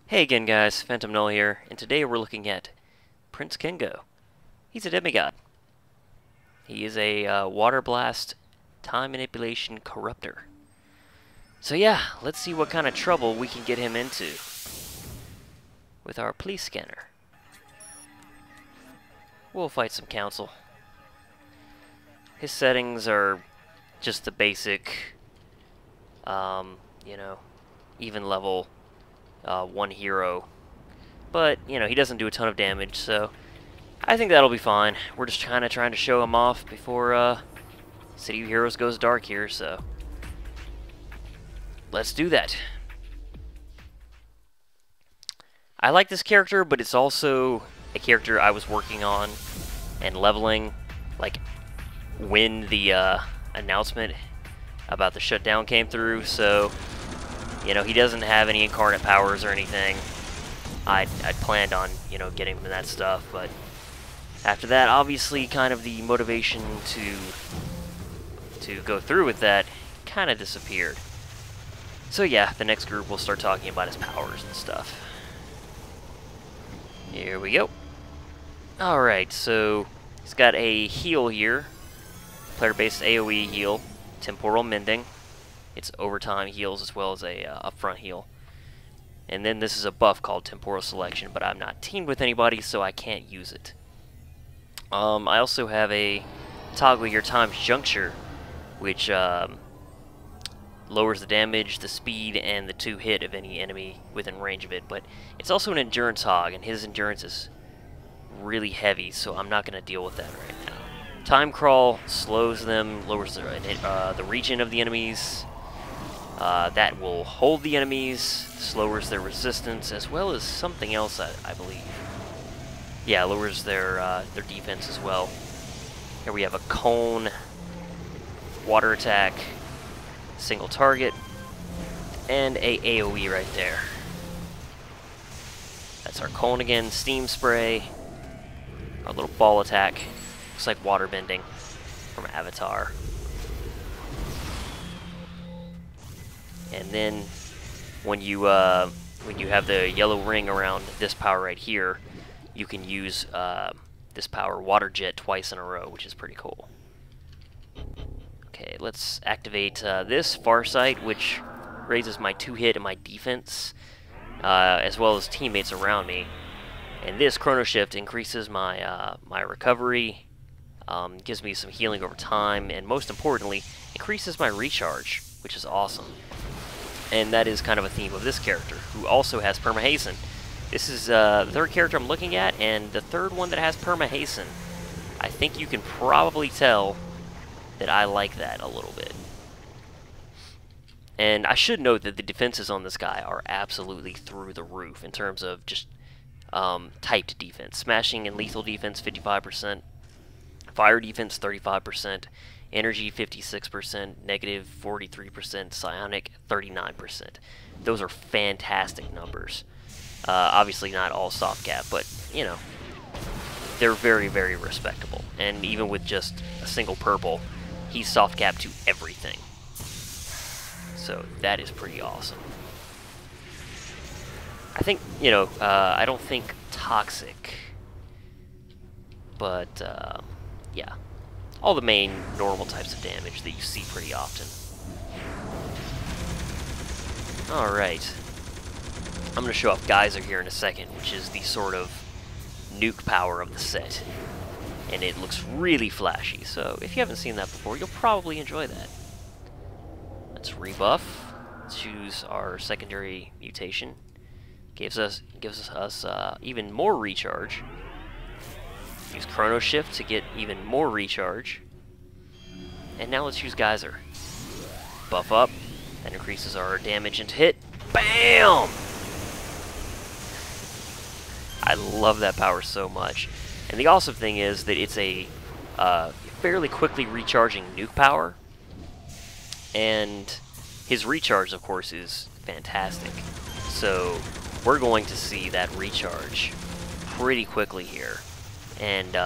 Hey again guys, Phantom Null here, and today we're looking at Prince Kengo. He's a demigod. He is a water blast time manipulation corruptor. So yeah, let's see what kind of trouble we can get him into with our police scanner. We'll fight some council. His settings are just the basic, even level 1 hero. But, he doesn't do a ton of damage, so I think that'll be fine. We're just kind of trying to show him off before City of Heroes goes dark here, so let's do that. I like this character, but it's also a character I was working on and leveling, like, when the announcement about the shutdown came through, so he doesn't have any incarnate powers or anything. I'd planned on, getting him that stuff, but after that, obviously, kind of the motivation to go through with that kind of disappeared. So yeah, the next group will start talking about his powers and stuff. Here we go. Alright, so he's got a heal here. Player-based AoE heal. Temporal Mending. It's overtime heals as well as a upfront heal. And then this is a buff called Temporal Selection, but I'm not teamed with anybody, so I can't use it. I also have a toggle here, Times Juncture, which lowers the damage, the speed, and the 2-hit of any enemy within range of it. But it's also an endurance hog, and his endurance is really heavy, so I'm not going to deal with that right now. Time Crawl slows them, lowers the region of the enemies. That will hold the enemies, lowers their resistance, as well as something else, I believe. Yeah, lowers their defense as well. Here we have a cone, water attack, single target, and a AoE right there. That's our cone again, steam spray, our little ball attack. Looks like water bending from Avatar. And then when you have the yellow ring around this power right here, you can use this power, Water Jet, twice in a row, which is pretty cool. Okay, let's activate this Farsight, which raises my 2-hit and my defense, as well as teammates around me. And this Chrono Shift increases my my recovery, gives me some healing over time, and most importantly, increases my recharge, which is awesome. And that is kind of a theme of this character, who also has Perma Hasten. This is the third character I'm looking at, and the third one that has Perma Hasten. I think you can probably tell that I like that a little bit. And I should note that the defenses on this guy are absolutely through the roof in terms of just typed defense. Smashing and lethal defense, 55%. Fire defense, 35%. Energy, 56%. Negative, 43%. Psionic, 39%. Those are fantastic numbers. Obviously not all soft cap, but, they're very, very respectable. And even with just a single purple, he's soft cap to everything. So that is pretty awesome. I think, I don't think toxic, but, yeah. All the main normal types of damage that you see pretty often. Alright. I'm going to show off Geyser here in a second, which is the sort of nuke power of the set. And it looks really flashy, so if you haven't seen that before, you'll probably enjoy that. Let's rebuff. Choose our secondary mutation. Gives us even more recharge. Use Chrono Shift to get even more recharge. And now let's use Geyser. Buff up. That increases our damage and hit. BAM! I love that power so much. And the awesome thing is that it's a fairly quickly recharging nuke power. And his recharge, of course, is fantastic. So we're going to see that recharge pretty quickly here. And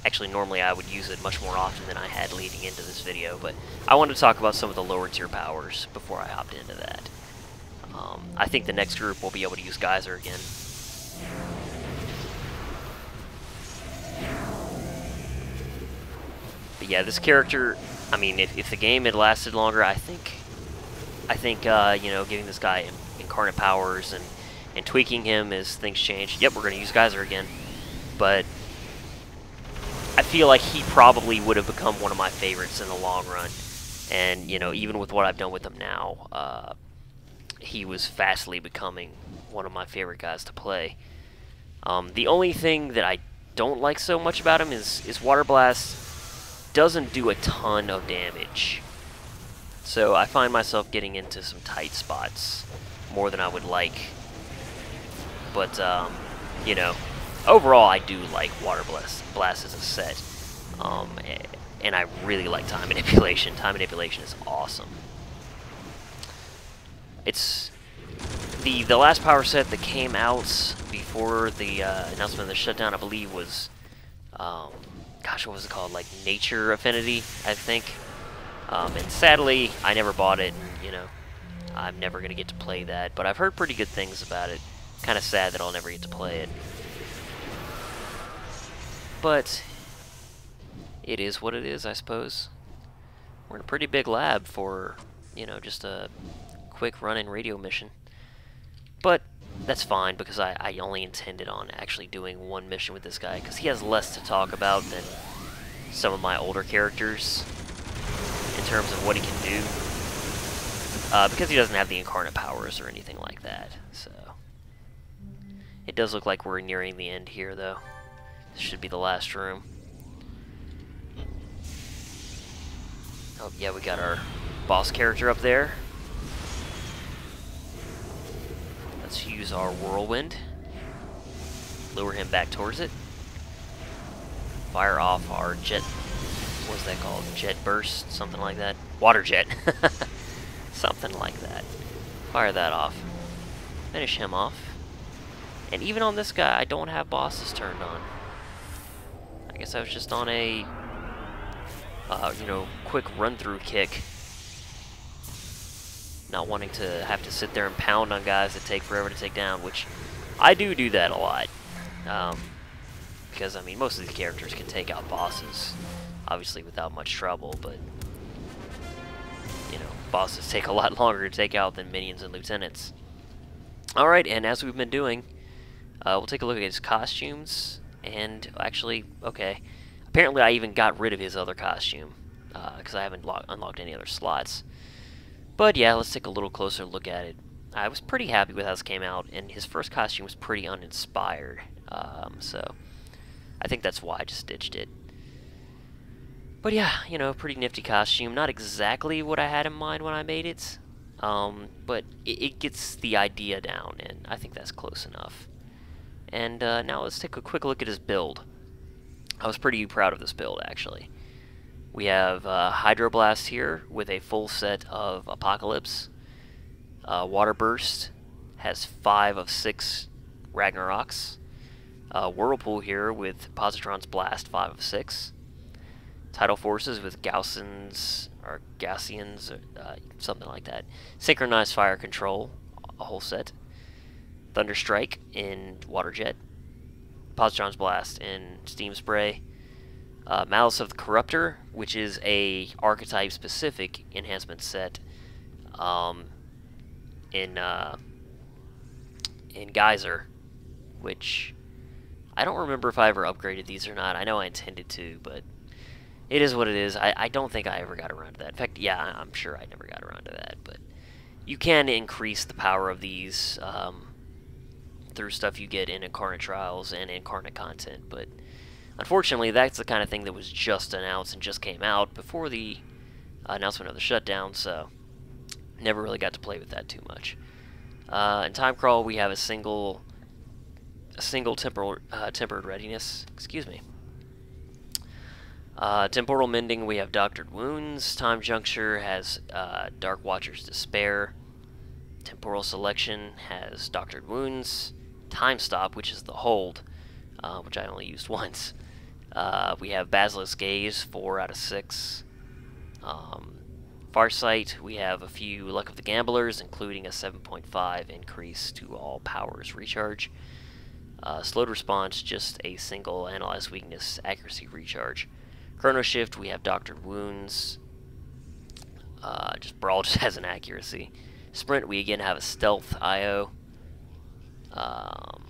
actually, normally I would use it much more often than I had leading into this video, but I wanted to talk about some of the lower tier powers before I hopped into that. I think the next group will be able to use Geyser again. But yeah, this character, I mean, if the game had lasted longer, I think you know, giving this guy incarnate powers and tweaking him as things change. Yep, we're going to use Geyser again. But I feel like he probably would have become one of my favorites in the long run. And, you know, even with what I've done with him now, he was fastly becoming one of my favorite guys to play. The only thing that I don't like so much about him is Water Blast doesn't do a ton of damage. So I find myself getting into some tight spots more than I would like. But, you know, overall I do like Water Blast as a set. And I really like Time Manipulation. Time Manipulation is awesome. It's the last power set that came out before the announcement of the shutdown, I believe, was, gosh, what was it called? Like Nature Affinity, I think. And sadly, I never bought it, and, you know, I'm never going to get to play that. But I've heard pretty good things about it. Kind of sad that I'll never get to play it. But it is what it is, I suppose. We're in a pretty big lab for, you know, just a quick run-in radio mission. But that's fine, because I only intended on actually doing one mission with this guy, because he has less to talk about than some of my older characters in terms of what he can do. Because he doesn't have the incarnate powers or anything like that. So it does look like we're nearing the end here, though. This should be the last room. Oh, yeah, we got our boss character up there. Let's use our whirlwind. Lure him back towards it. Fire off our jet. What's that called? Jet burst? Something like that. Water jet. Something like that. Fire that off. Finish him off. And even on this guy, I don't have bosses turned on. I guess I was just on a, you know, quick run-through kick. Not wanting to have to sit there and pound on guys that take forever to take down, which I do that a lot. Because, I mean, most of these characters can take out bosses, obviously without much trouble, but, you know, bosses take a lot longer to take out than minions and lieutenants. Alright, and as we've been doing, we'll take a look at his costumes, and actually, okay, apparently I even got rid of his other costume, because I haven't unlocked any other slots. But yeah, let's take a little closer look at it. I was pretty happy with how this came out, and his first costume was pretty uninspired, so I think that's why I just ditched it. But yeah, you know, pretty nifty costume. Not exactly what I had in mind when I made it, but it gets the idea down, and I think that's close enough. And now let's take a quick look at his build. I was pretty proud of this build, actually. We have Hydroblast here with a full set of Apocalypse. Water Burst has 5 of 6 Ragnaroks. Whirlpool here with Positron's Blast, 5 of 6. Tidal Forces with Gaussians, or something like that. Synchronized Fire Control, a whole set. Thunderstrike in Water Jet. Positron's Blast in Steam Spray. Malice of the Corruptor, which is a archetype-specific enhancement set in Geyser, which I don't remember if I ever upgraded these or not. I know I intended to, but it is what it is. I don't think I ever got around to that. In fact, yeah, I'm sure I never got around to that, but you can increase the power of these through stuff you get in Incarnate Trials and Incarnate Content, but unfortunately, that's the kind of thing that was just announced and just came out before the announcement of the shutdown, so never really got to play with that too much. In Time Crawl, we have a single tempered readiness. Excuse me. Temporal Mending, we have Doctored Wounds. Time Juncture has Dark Watcher's Despair. Temporal Selection has Doctored Wounds. Time Stop, which is the hold, which I only used once. We have Basilisk Gaze, 4 out of 6. Farsight, we have a few Luck of the Gamblers, including a 7.5 increase to all powers recharge. Slowed Response, just a single Analyze Weakness accuracy recharge. Chrono Shift, we have Doctored Wounds. Just Brawl just has an accuracy. Sprint, we again have a Stealth IO. A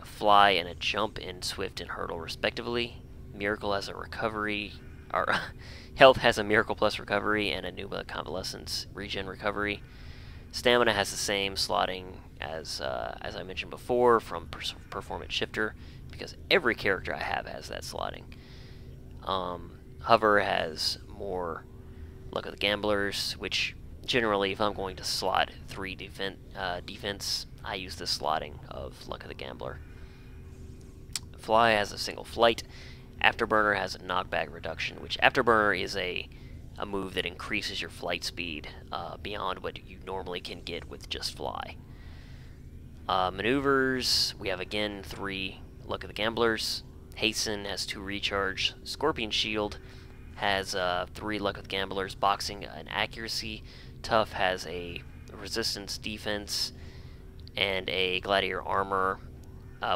Fly and a Jump in Swift and Hurdle, respectively. Miracle has a Recovery, or Health has a Miracle plus Recovery and a Numa Convalescence regen recovery. Stamina has the same slotting as I mentioned before from Performance Shifter, because every character I have has that slotting. Hover has more Luck of the Gamblers, which generally, if I'm going to slot 3 defense, I use the slotting of Luck of the Gambler. Fly has a single flight. Afterburner has a knockback reduction, which Afterburner is a move that increases your flight speed beyond what you normally can get with just Fly. Maneuvers, we have again 3 Luck of the Gamblers. Hasten has 2 recharge. Scorpion Shield has 3 Luck of the Gamblers. Boxing an accuracy. Tough has a resistance defense and a gladiator armor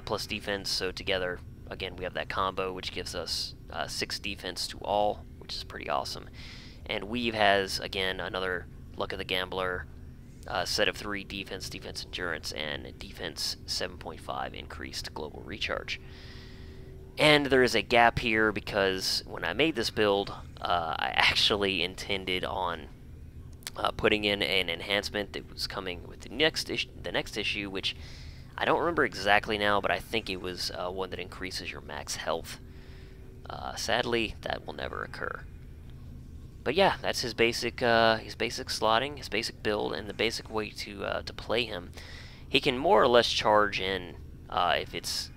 plus defense, so together again we have that combo which gives us 6 defense to all, which is pretty awesome. And Weave has again another Luck of the Gambler set of 3 defense, defense endurance, and defense 7.5 increased global recharge. And there is a gap here because when I made this build, I actually intended on putting in an enhancement that was coming with the next issue, which I don't remember exactly now, but I think it was one that increases your max health. Sadly, that will never occur. But yeah, that's his basic slotting, his basic build, and the basic way to play him. He can more or less charge in if it's,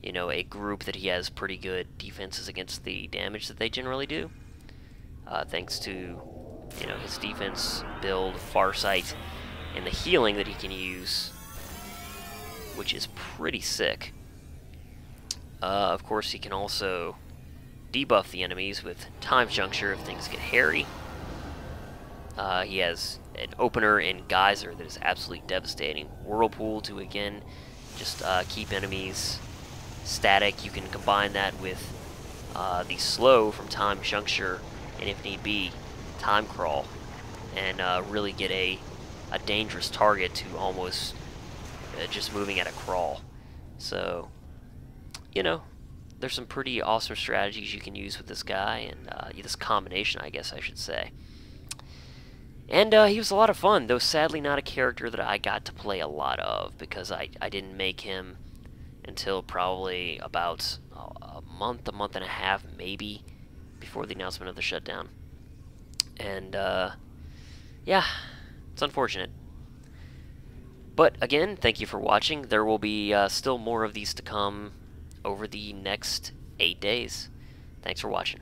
you know, a group that he has pretty good defenses against the damage that they generally do. Thanks to, you know, his defense build, Farsight, and the healing that he can use, which is pretty sick. Of course, he can also debuff the enemies with Time Juncture if things get hairy. He has an opener in Geyser that is absolutely devastating. Whirlpool to again just keep enemies static. You can combine that with the slow from Time Juncture, and if need be, Time Crawl, and really get a dangerous target to almost just moving at a crawl. So, you know, there's some pretty awesome strategies you can use with this guy, and this combination, I guess I should say. And he was a lot of fun, though sadly not a character that I got to play a lot of, because I didn't make him until probably about a month and a half, maybe, before the announcement of the shutdown. And, yeah, it's unfortunate. But, again, thank you for watching. There will be still more of these to come over the next 8 days. Thanks for watching.